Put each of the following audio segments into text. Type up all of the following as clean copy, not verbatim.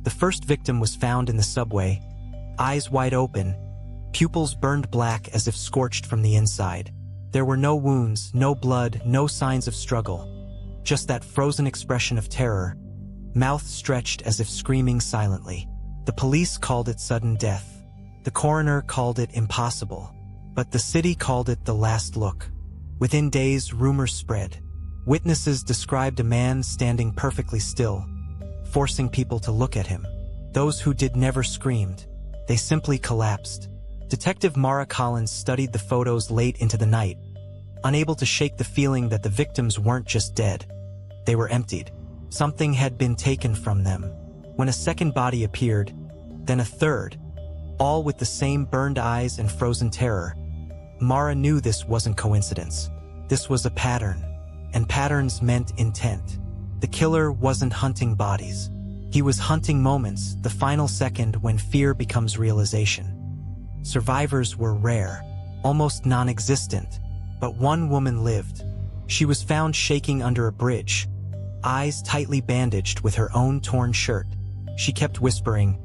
The first victim was found in the subway, eyes wide open, pupils burned black as if scorched from the inside. There were no wounds, no blood, no signs of struggle. Just that frozen expression of terror, mouth stretched as if screaming silently. The police called it sudden death. The coroner called it impossible. But the city called it the last look. Within days, rumors spread. Witnesses described a man standing perfectly still, forcing people to look at him. Those who did never screamed. They simply collapsed. Detective Mara Collins studied the photos late into the night, unable to shake the feeling that the victims weren't just dead. They were emptied. Something had been taken from them. When a second body appeared, then a third, all with the same burned eyes and frozen terror, Mara knew this wasn't coincidence. This was a pattern, and patterns meant intent. The killer wasn't hunting bodies. He was hunting moments, the final second when fear becomes realization. Survivors were rare, almost non-existent, but one woman lived. She was found shaking under a bridge, eyes tightly bandaged with her own torn shirt. She kept whispering,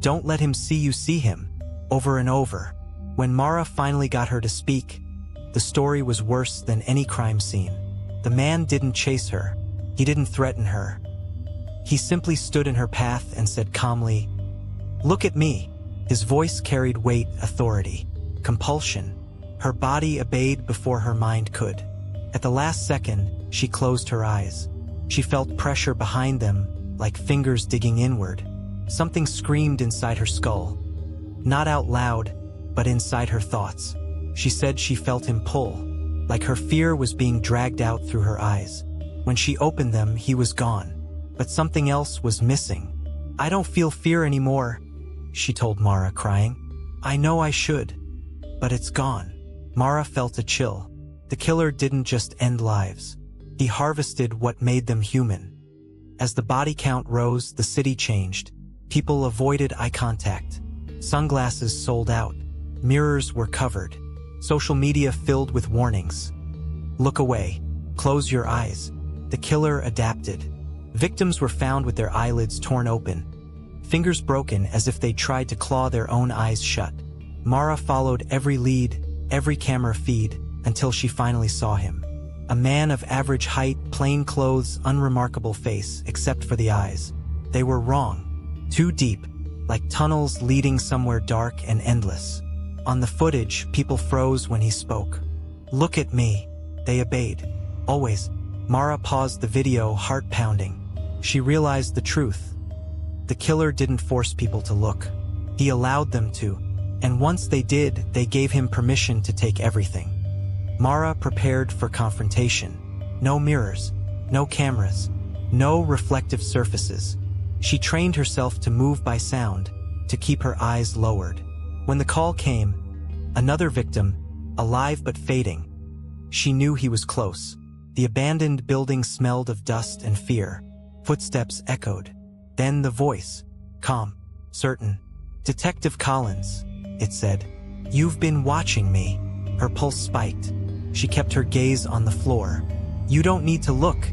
"Don't let him see him," over and over. When Mara finally got her to speak, the story was worse than any crime scene. The man didn't chase her. He didn't threaten her. He simply stood in her path and said calmly, "Look at me." His voice carried weight, authority, compulsion. Her body obeyed before her mind could. At the last second, she closed her eyes. She felt pressure behind them, like fingers digging inward. Something screamed inside her skull. Not out loud, but inside her thoughts. She said she felt him pull, like her fear was being dragged out through her eyes. When she opened them, he was gone. But something else was missing. "I don't feel fear anymore," she told Mara, crying. "I know I should, but it's gone." Mara felt a chill. The killer didn't just end lives. He harvested what made them human. As the body count rose, the city changed. People avoided eye contact. Sunglasses sold out. Mirrors were covered. Social media filled with warnings. "Look away. Close your eyes." The killer adapted. Victims were found with their eyelids torn open, fingers broken as if they tried to claw their own eyes shut. Mara followed every lead, every camera feed, until she finally saw him. A man of average height, plain clothes, unremarkable face, except for the eyes. They were wrong. Too deep, like tunnels leading somewhere dark and endless. On the footage, people froze when he spoke. "Look at me." They obeyed. Always. Mara paused the video, heart pounding. She realized the truth. The killer didn't force people to look. He allowed them to. And once they did, they gave him permission to take everything. Mara prepared for confrontation. No mirrors, no cameras, no reflective surfaces. She trained herself to move by sound, to keep her eyes lowered. When the call came, another victim, alive but fading, she knew he was close. The abandoned building smelled of dust and fear. Footsteps echoed. Then the voice, calm, certain. "Detective Collins," it said. "You've been watching me." Her pulse spiked. She kept her gaze on the floor. "You don't need to look,"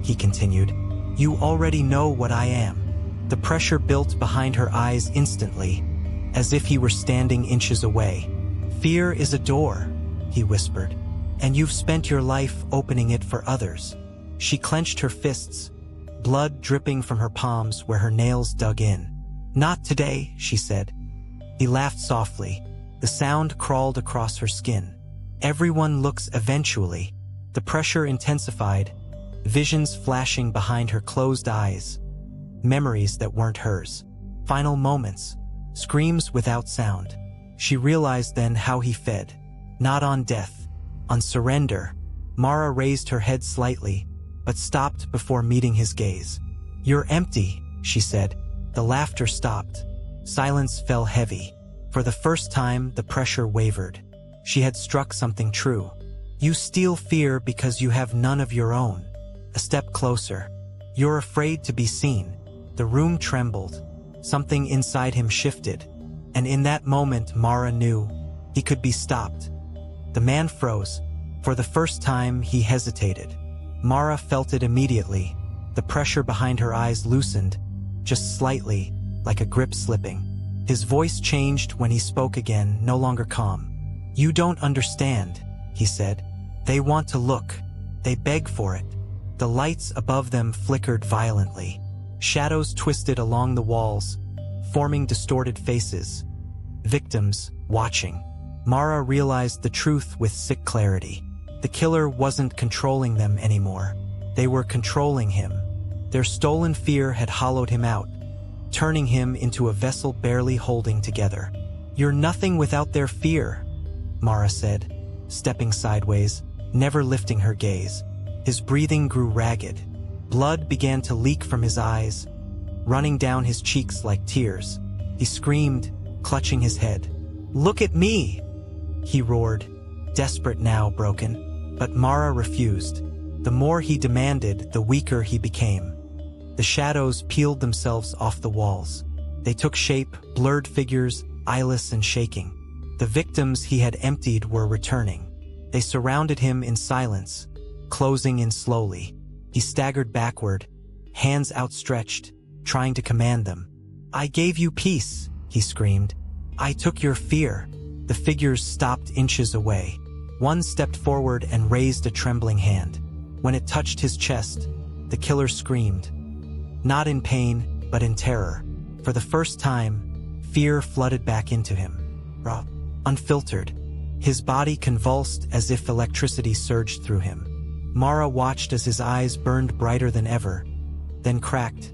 he continued. "You already know what I am." The pressure built behind her eyes instantly, as if he were standing inches away. "Fear is a door," he whispered, "and you've spent your life opening it for others." She clenched her fists, blood dripping from her palms where her nails dug in. "Not today," she said. He laughed softly. The sound crawled across her skin. "Everyone looks eventually." The pressure intensified, visions flashing behind her closed eyes. Memories that weren't hers. Final moments. Screams without sound. She realized then how he fed. Not on death. On surrender. Mara raised her head slightly, but stopped before meeting his gaze. "You're empty," she said. The laughter stopped. Silence fell heavy. For the first time, the pressure wavered. She had struck something true. "You steal fear because you have none of your own." A step closer. "You're afraid to be seen." The room trembled. Something inside him shifted. And in that moment, Mara knew he could be stopped. The man froze. For the first time, he hesitated. Mara felt it immediately. The pressure behind her eyes loosened. just slightly, like a grip slipping. His voice changed when he spoke again, no longer calm. "You don't understand," he said. "They want to look. They beg for it." The lights above them flickered violently. Shadows twisted along the walls, forming distorted faces. Victims, watching. Mara realized the truth with sick clarity. The killer wasn't controlling them anymore. They were controlling him. Their stolen fear had hollowed him out, turning him into a vessel barely holding together. "You're nothing without their fear," Mara said, stepping sideways, never lifting her gaze. His breathing grew ragged. Blood began to leak from his eyes, running down his cheeks like tears. He screamed, clutching his head. "Look at me!" he roared, desperate now, broken. But Mara refused. The more he demanded, the weaker he became. The shadows peeled themselves off the walls. They took shape, blurred figures, eyeless and shaking. The victims he had emptied were returning. They surrounded him in silence, closing in slowly. He staggered backward, hands outstretched, trying to command them. "I gave you peace," he screamed. "I took your fear." The figures stopped inches away. One stepped forward and raised a trembling hand. When it touched his chest, the killer screamed. Not in pain, but in terror. For the first time, fear flooded back into him. Raw, unfiltered. His body convulsed as if electricity surged through him. Mara watched as his eyes burned brighter than ever, then cracked,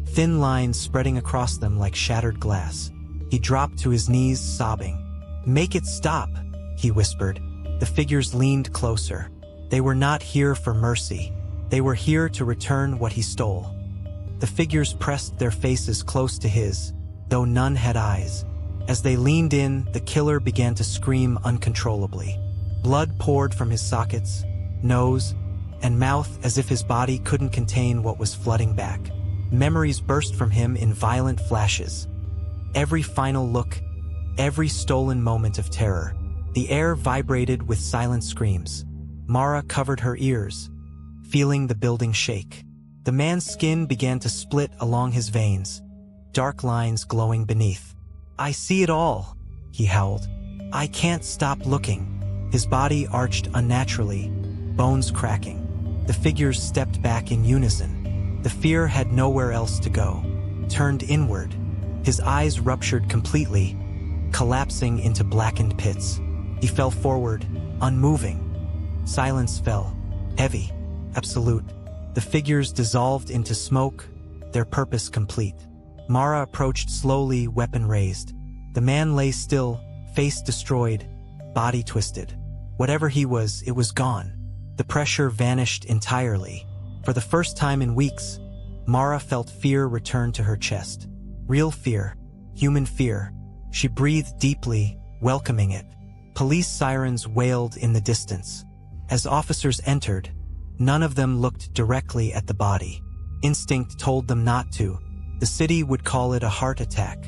thin lines spreading across them like shattered glass. He dropped to his knees, sobbing. "Make it stop," he whispered. The figures leaned closer. They were not here for mercy. They were here to return what he stole. The figures pressed their faces close to his, though none had eyes. As they leaned in, the killer began to scream uncontrollably. Blood poured from his sockets, nose, and mouth as if his body couldn't contain what was flooding back. Memories burst from him in violent flashes. Every final look, every stolen moment of terror. The air vibrated with silent screams. Mara covered her ears, feeling the building shake. The man's skin began to split along his veins, dark lines glowing beneath. "I see it all," he howled. "I can't stop looking." His body arched unnaturally, bones cracking. The figures stepped back in unison. The fear had nowhere else to go. Turned inward. His eyes ruptured completely, collapsing into blackened pits. He fell forward, unmoving. Silence fell, heavy, absolute. The figures dissolved into smoke, their purpose complete. Mara approached slowly, weapon raised. The man lay still, face destroyed, body twisted. Whatever he was, it was gone. The pressure vanished entirely. For the first time in weeks, Mara felt fear return to her chest. Real fear, human fear. She breathed deeply, welcoming it. Police sirens wailed in the distance. As officers entered, none of them looked directly at the body. Instinct told them not to. The city would call it a heart attack,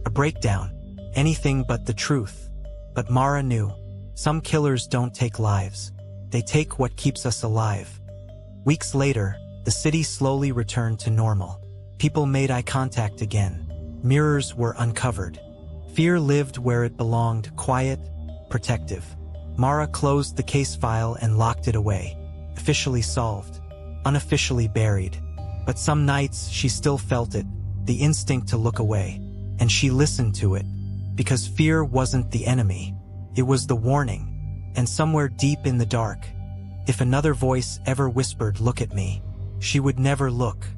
a breakdown, anything but the truth. But Mara knew, some killers don't take lives. They take what keeps us alive. Weeks later, the city slowly returned to normal. People made eye contact again. Mirrors were uncovered. Fear lived where it belonged, quiet, protective. Mara closed the case file and locked it away. Officially solved, unofficially buried. But some nights she still felt it, the instinct to look away. And she listened to it, because fear wasn't the enemy. It was the warning. And somewhere deep in the dark, if another voice ever whispered, "Look at me," she would never look.